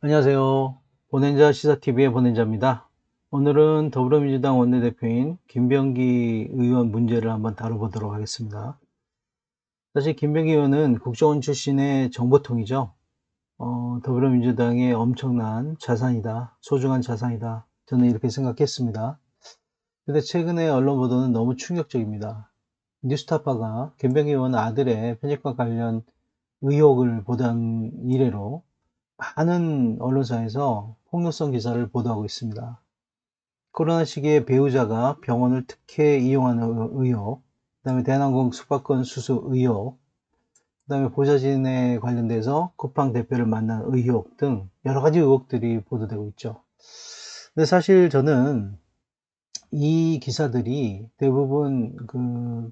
안녕하세요. 보낸자 시사TV의 보낸자입니다. 오늘은 더불어민주당 원내대표인 김병기 의원 문제를 한번 다뤄보도록 하겠습니다. 사실 김병기 의원은 국정원 출신의 정보통이죠. 더불어민주당의 엄청난 자산이다, 소중한 자산이다, 저는 이렇게 생각했습니다. 근데 최근에 언론 보도는 너무 충격적입니다. 뉴스타파가 김병기 의원 아들의 편집과 관련 의혹을 보도한 이래로 많은 언론사에서 폭로성 기사를 보도하고 있습니다. 코로나 시기에 배우자가 병원을 특혜 이용하는 의혹, 그다음에 대한항공 숙박권 수수 의혹, 그다음에 보좌진에 관련돼서 쿠팡 대표를 만난 의혹 등 여러 가지 의혹들이 보도되고 있죠. 근데 사실 저는 이 기사들이 대부분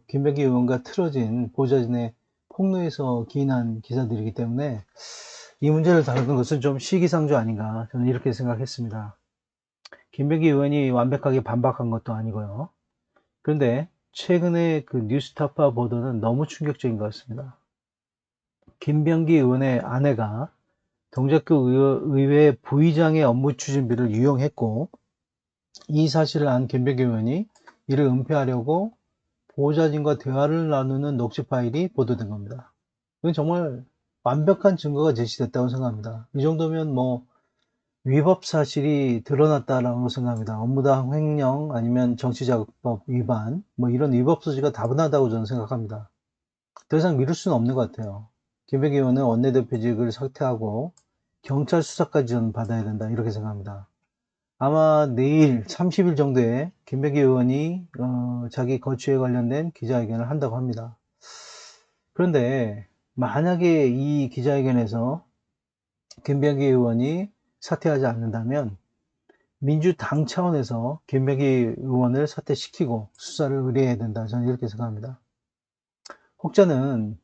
김병기 의원과 틀어진 보좌진의 폭로에서 기인한 기사들이기 때문에 이 문제를 다루는 것은 좀 시기상조 아닌가, 저는 이렇게 생각했습니다. 김병기 의원이 완벽하게 반박한 것도 아니고요. 그런데 최근에 그 뉴스타파 보도는 너무 충격적인 것 같습니다. 김병기 의원의 아내가 동작구 의회 부의장의 업무 추진비를 유용했고, 이 사실을 안 김병기 의원이 이를 은폐하려고 보좌진과 대화를 나누는 녹취 파일이 보도된 겁니다. 이건 정말 완벽한 증거가 제시됐다고 생각합니다. 이 정도면 위법 사실이 드러났다라고 생각합니다. 업무당 횡령 아니면 정치자금법 위반 이런 위법 소지가 다분하다고 저는 생각합니다. 더 이상 미룰 수는 없는 것 같아요. 김병기 의원은 원내대표직을 사퇴하고 경찰 수사까지 저는 받아야 된다, 이렇게 생각합니다. 아마 내일 30일 정도에 김병기 의원이 자기 거취에 관련된 기자회견을 한다고 합니다. 그런데 만약에 이 기자회견에서 김병기 의원이 사퇴하지 않는다면 민주당 차원에서 김병기 의원을 사퇴시키고 수사를 의뢰해야 된다, 저는 이렇게 생각합니다. 혹자는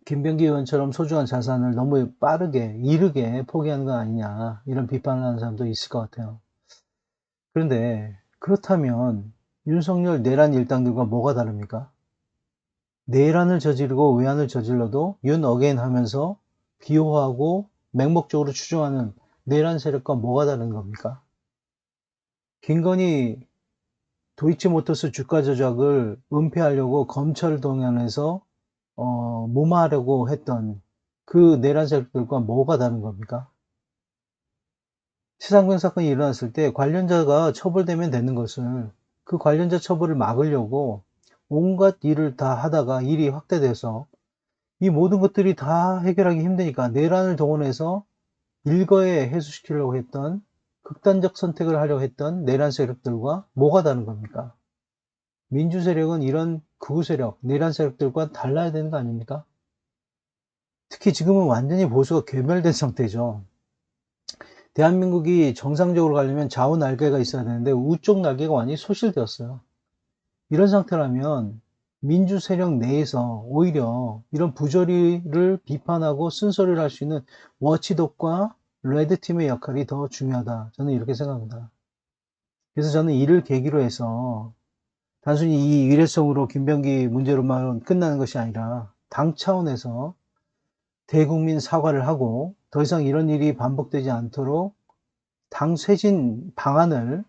김병기 의원처럼 소중한 자산을 너무 빠르게 이르게 포기하는 거 아니냐, 이런 비판을 하는 사람도 있을 것 같아요. 그런데 그렇다면 윤석열 내란 일당들과 뭐가 다릅니까? 내란을 저지르고 외환을 저질러도 윤 어게인 하면서 비호하고 맹목적으로 추종하는 내란 세력과 뭐가 다른 겁니까? 김건희 도이치모터스 주가 조작을 은폐하려고 검찰을 동원해서 무마하려고 했던 그 내란 세력들과 뭐가 다른 겁니까? 치상병 사건이 일어났을 때 관련자가 처벌되면 되는 것을, 그 관련자 처벌을 막으려고 온갖 일을 다 하다가 일이 확대돼서 이 모든 것들이 다 해결하기 힘드니까 내란을 동원해서 일거에 해소시키려고 했던, 극단적 선택을 하려고 했던 내란 세력들과 뭐가 다른 겁니까? 민주 세력은 이런 극우 세력, 내란 세력들과 달라야 되는 거 아닙니까? 특히 지금은 완전히 보수가 괴멸된 상태죠. 대한민국이 정상적으로 가려면 좌우 날개가 있어야 되는데 우쪽 날개가 완전히 소실되었어요. 이런 상태라면 민주 세력 내에서 오히려 이런 부조리를 비판하고 쓴소리를 할 수 있는 워치독과 레드팀의 역할이 더 중요하다, 저는 이렇게 생각합니다. 그래서 저는 이를 계기로 해서 단순히 이 일회성으로 김병기 문제로만 끝나는 것이 아니라 당 차원에서 대국민 사과를 하고 더 이상 이런 일이 반복되지 않도록 당 쇄신 방안을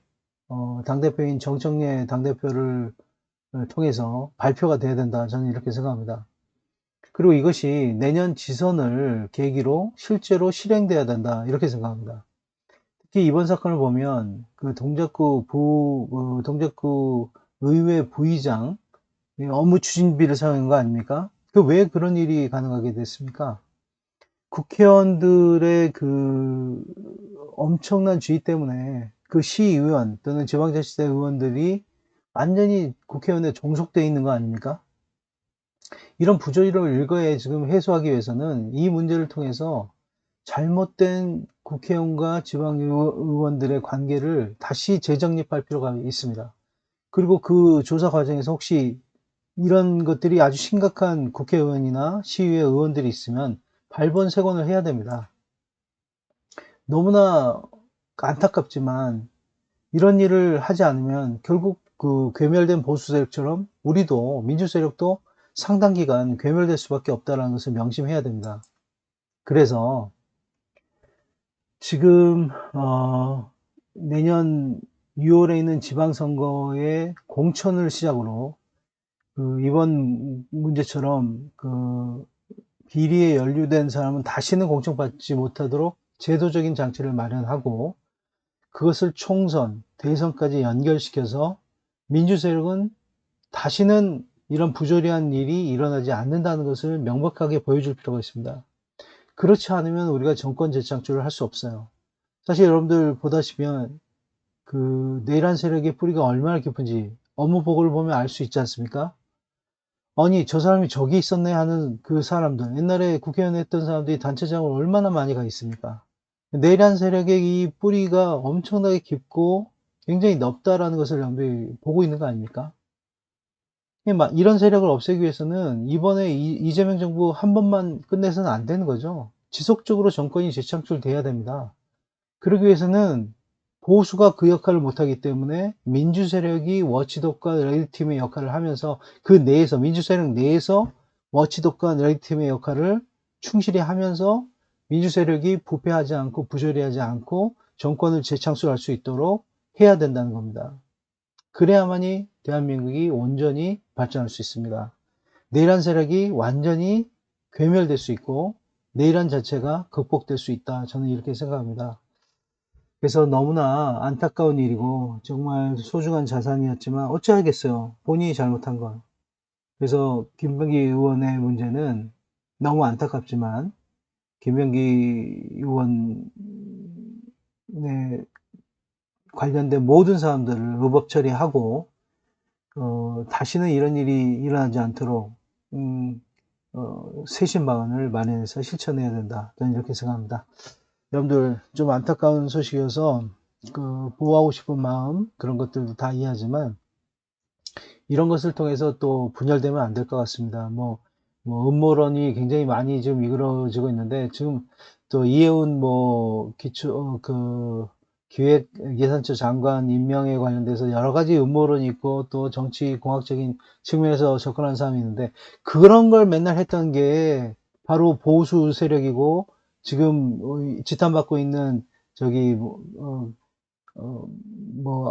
당대표인 정청래 당대표를 통해서 발표가 돼야 된다, 저는 이렇게 생각합니다. 그리고 이것이 내년 지선을 계기로 실제로 실행돼야 된다, 이렇게 생각합니다. 특히 이번 사건을 보면 그 동작구 의회 부의장 업무 추진비를 사용한 거 아닙니까? 그 왜 그런 일이 가능하게 됐습니까? 국회의원들의 그 엄청난 지위 때문에 그 시의원 또는 지방자치대 의원들이 완전히 국회의원에 종속되어 있는 거 아닙니까? 이런 부조리를 일거에 지금 해소하기 위해서는 이 문제를 통해서 잘못된 국회의원과 지방의원들의 관계를 다시 재정립할 필요가 있습니다. 그리고 그 조사 과정에서 혹시 이런 것들이 아주 심각한 국회의원이나 시의회 의원들이 있으면 발본색원을 해야 됩니다. 너무나 안타깝지만 이런 일을 하지 않으면 결국 그 괴멸된 보수 세력처럼 우리도 민주 세력도 상당 기간 괴멸될 수밖에 없다는 것을 명심해야 됩니다. 그래서 지금 내년 6월에 있는 지방선거의 공천을 시작으로 이번 문제처럼 비리에 연루된 사람은 다시는 공천받지 못하도록 제도적인 장치를 마련하고, 그것을 총선, 대선까지 연결시켜서 민주세력은 다시는 이런 부조리한 일이 일어나지 않는다는 것을 명백하게 보여줄 필요가 있습니다. 그렇지 않으면 우리가 정권 재창출을 할 수 없어요. 사실 여러분들 보다시피 내란 세력의 뿌리가 얼마나 깊은지 업무 보고를 보면 알 수 있지 않습니까? 아니, 저 사람이 저기 있었네 하는 그 사람들, 옛날에 국회의원 했던 사람들이 단체장으로 얼마나 많이 가 있습니까? 내란 세력의 이 뿌리가 엄청나게 깊고 굉장히 넓다라는 것을 여러분들이 보고 있는 거 아닙니까? 이런 세력을 없애기 위해서는 이번에 이재명 정부 한 번만 끝내서는 안 되는 거죠. 지속적으로 정권이 재창출돼야 됩니다. 그러기 위해서는 보수가 그 역할을 못하기 때문에 민주세력이 워치독과 레드팀의 역할을 하면서, 그 내에서, 민주세력 내에서 워치독과 레드팀의 역할을 충실히 하면서 민주세력이 부패하지 않고 부조리하지 않고 정권을 재창출할 수 있도록 해야 된다는 겁니다. 그래야만이 대한민국이 온전히 발전할 수 있습니다. 내란 세력이 완전히 괴멸될 수 있고 내란 자체가 극복될 수 있다, 저는 이렇게 생각합니다. 그래서 너무나 안타까운 일이고 정말 소중한 자산이었지만 어찌하겠어요, 본인이 잘못한 건. 그래서 김병기 의원의 문제는 너무 안타깝지만 김병기 의원에 관련된 모든 사람들을 의법 처리하고 다시는 이런 일이 일어나지 않도록 쇄신 방안을 마련해서 실천해야 된다, 저는 이렇게 생각합니다. 여러분들, 좀 안타까운 소식이어서 보호하고 싶은 마음, 그런 것들도 다 이해하지만 이런 것을 통해서 또 분열되면 안 될 것 같습니다. 음모론이 굉장히 많이 지금 이루어지고 있는데, 지금 또 이해운 기획예산처 장관 임명에 관련돼서 여러 가지 음모론이 있고 또 정치 공학적인 측면에서 접근하는 사람이 있는데, 그런 걸 맨날 했던 게 바로 보수 세력이고, 지금 지탄받고 있는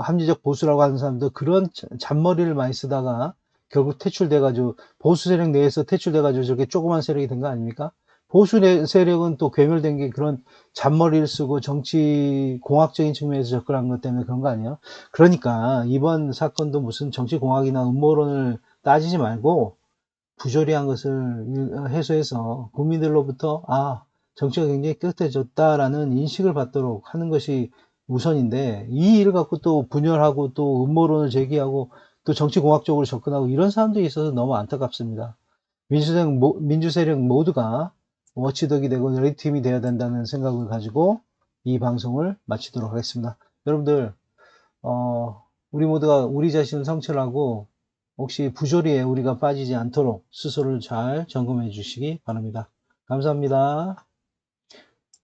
합리적 보수라고 하는 사람도 그런 잔머리를 많이 쓰다가 결국 퇴출돼가지고, 보수 세력 내에서 퇴출돼가지고 저렇게 조그만 세력이 된 거 아닙니까? 보수 세력은 또 괴멸된 게 그런 잔머리를 쓰고 정치 공학적인 측면에서 접근한 것 때문에 그런 거 아니에요? 그러니까 이번 사건도 무슨 정치 공학이나 음모론을 따지지 말고 부조리한 것을 해소해서 국민들로부터 정치가 굉장히 깨끗해졌다라는 인식을 받도록 하는 것이 우선인데, 이 일을 갖고 또 분열하고 또 음모론을 제기하고 또 정치공학적으로 접근하고 이런 사람들이 있어서 너무 안타깝습니다. 민주세력 모두가 워치독이 되고 레드팀이 되어야 된다는 생각을 가지고 이 방송을 마치도록 하겠습니다. 여러분들, 우리 모두가 우리 자신을 성찰하고 혹시 부조리에 우리가 빠지지 않도록 스스로를 잘 점검해 주시기 바랍니다. 감사합니다.